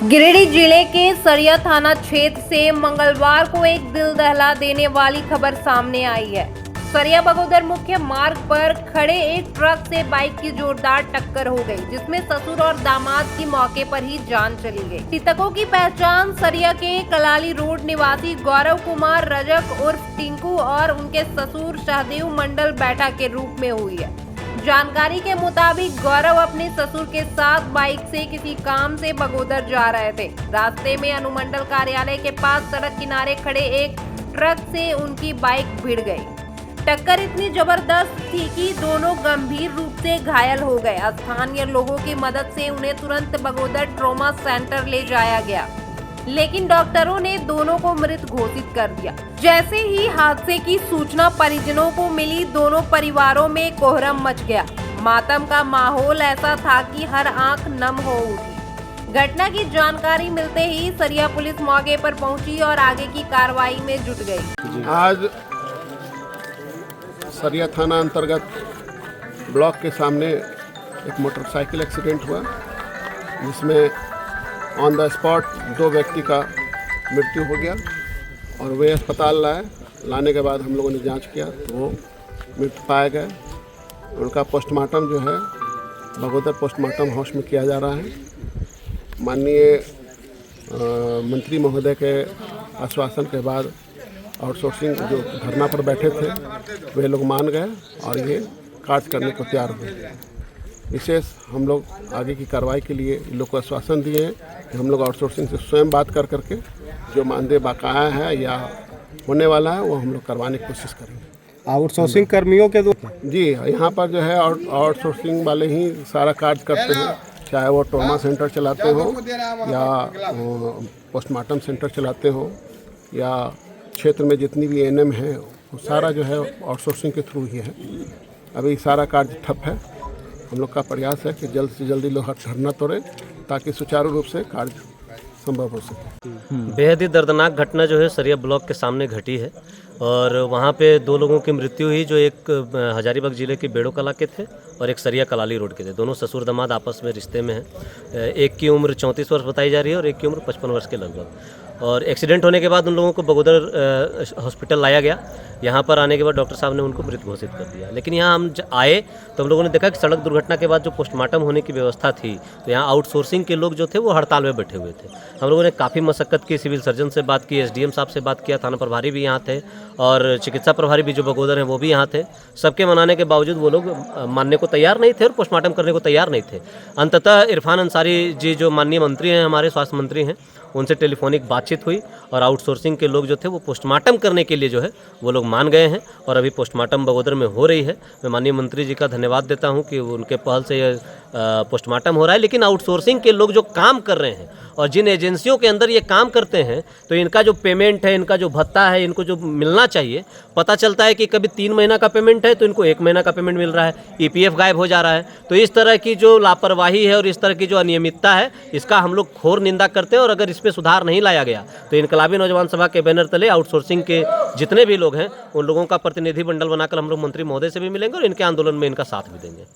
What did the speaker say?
गिरिडीह जिले के सरिया थाना क्षेत्र से मंगलवार को एक दिल दहला देने वाली खबर सामने आई है। सरिया बगोदर मुख्य मार्ग पर खड़े एक ट्रक से बाइक की जोरदार टक्कर हो गई, जिसमें ससुर और दामाद की मौके पर ही जान चली गई। मृतकों की पहचान सरिया के कलाली रोड निवासी गौरव कुमार रजक उर्फ टिंकू और उनके ससुर सहदेव मंडल बैठा के रूप में हुई है। जानकारी के मुताबिक गौरव अपने ससुर के साथ बाइक से किसी काम से बगोदर जा रहे थे। रास्ते में अनुमंडल कार्यालय के पास सड़क किनारे खड़े एक ट्रक से उनकी बाइक भिड़ गई। टक्कर इतनी जबरदस्त थी कि दोनों गंभीर रूप से घायल हो गए। स्थानीय लोगों की मदद से उन्हें तुरंत बगोदर ट्रॉमा सेंटर ले जाया गया, लेकिन डॉक्टरों ने दोनों को मृत घोषित कर दिया। जैसे ही हादसे की सूचना परिजनों को मिली, दोनों परिवारों में कोहराम मच गया। मातम का माहौल ऐसा था कि हर आंख नम हो उठी। घटना की जानकारी मिलते ही सरिया पुलिस मौके पर पहुंची और आगे की कार्रवाई में जुट गई। आज सरिया थाना अंतर्गत ब्लॉक के सामने एक मोटरसाइकिल एक्सीडेंट हुआ, जिसमें ऑन द स्पॉट 2 व्यक्ति का मृत्यु हो गया और वे अस्पताल लाने के बाद हम लोगों ने जांच किया तो वो मृत पाए गए। उनका पोस्टमार्टम जो है बगोदर पोस्टमार्टम हाउस में किया जा रहा है। माननीय मंत्री महोदय के आश्वासन के बाद आउटसोर्सिंग जो धरना पर बैठे थे वे लोग मान गए और ये कार्य करने को तैयार हुए। विशेष हम लोग आगे की कार्रवाई के लिए इन लोग को आश्वासन दिए हैं कि हम लोग आउटसोर्सिंग से स्वयं बात कर करके जो मानदेय बकाया है या होने वाला है वो हम लोग करवाने की कोशिश करेंगे। आउटसोर्सिंग कर्मियों के जी यहाँ पर जो है आउटसोर्सिंग वाले ही सारा कार्य करते हैं, चाहे वो ट्रॉमा सेंटर चलाते हो या पोस्टमार्टम सेंटर चलाते हो या क्षेत्र में जितनी भी एएनएम है वो सारा जो है आउटसोर्सिंग के थ्रू ही है। अभी सारा कार्य ठप है। हम लोग का प्रयास है कि जल्द से जल्दी लोग धरना तोड़े ताकि सुचारू रूप से कार्य संभव हो सके। बेहद ही दर्दनाक घटना जो है सरिया ब्लॉक के सामने घटी है और वहाँ पे 2 लोगों की मृत्यु हुई, जो एक हजारीबाग जिले के बेड़ो कला के थे और एक सरिया कलाली रोड के थे। दोनों ससुर दामाद आपस में रिश्ते में हैं। एक की उम्र 34 वर्ष बताई जा रही है और एक की उम्र 55 वर्ष के लगभग। और एक्सीडेंट होने के बाद उन लोगों को बगोदर हॉस्पिटल लाया गया। यहाँ पर आने के बाद डॉक्टर साहब ने उनको मृत घोषित कर दिया। लेकिन यहाँ हम आए तो हम लोगों ने देखा कि सड़क दुर्घटना के बाद जो पोस्टमार्टम होने की व्यवस्था थी तो यहाँ आउटसोर्सिंग के लोग जो थे वो हड़ताल में बैठे हुए थे। हम लोगों ने काफ़ी मशक्कत की, सिविल सर्जन से बात की, एसडीएम साहब से बात किया, थाना प्रभारी भी यहाँ थे और चिकित्सा प्रभारी भी जो बगोदर हैं वो भी यहाँ थे। सबके मनाने के बावजूद वो लोग मानने को तैयार नहीं थे और पोस्टमार्टम करने को तैयार नहीं थे। अंततः इरफान अंसारी जी जो माननीय मंत्री हैं, हमारे स्वास्थ्य मंत्री हैं, उनसे टेलीफोनिक बातचीत हुई और आउटसोर्सिंग के लोग जो थे वो पोस्टमार्टम करने के लिए जो है वो लोग मान गए हैं और अभी पोस्टमार्टम बगोदर में हो रही है। मैं माननीय मंत्री जी का धन्यवाद देता हूं कि उनके पहल से ये पोस्टमार्टम हो रहा है। लेकिन आउटसोर्सिंग के लोग जो काम कर रहे हैं और जिन एजेंसियों के अंदर ये काम करते हैं तो इनका जो पेमेंट है, इनका जो भत्ता है, इनको जो मिलना चाहिए, पता चलता है कि कभी 3 महीना का पेमेंट है तो इनको 1 महीना का पेमेंट मिल रहा है, ईपीएफ गायब हो जा रहा है। तो इस तरह की जो लापरवाही है और इस तरह की जो अनियमितता है इसका हम लोग घोर निंदा करते हैं और अगर इस पर सुधार नहीं लाया गया तो इनकलाबी नौजवान सभा के बैनर तले आउटसोर्सिंग के जितने भी लोग हैं उन लोगों का प्रतिनिधि मंडल बनाकर हम लोग मंत्री महोदय से भी मिलेंगे और इनके आंदोलन में इनका साथ भी देंगे।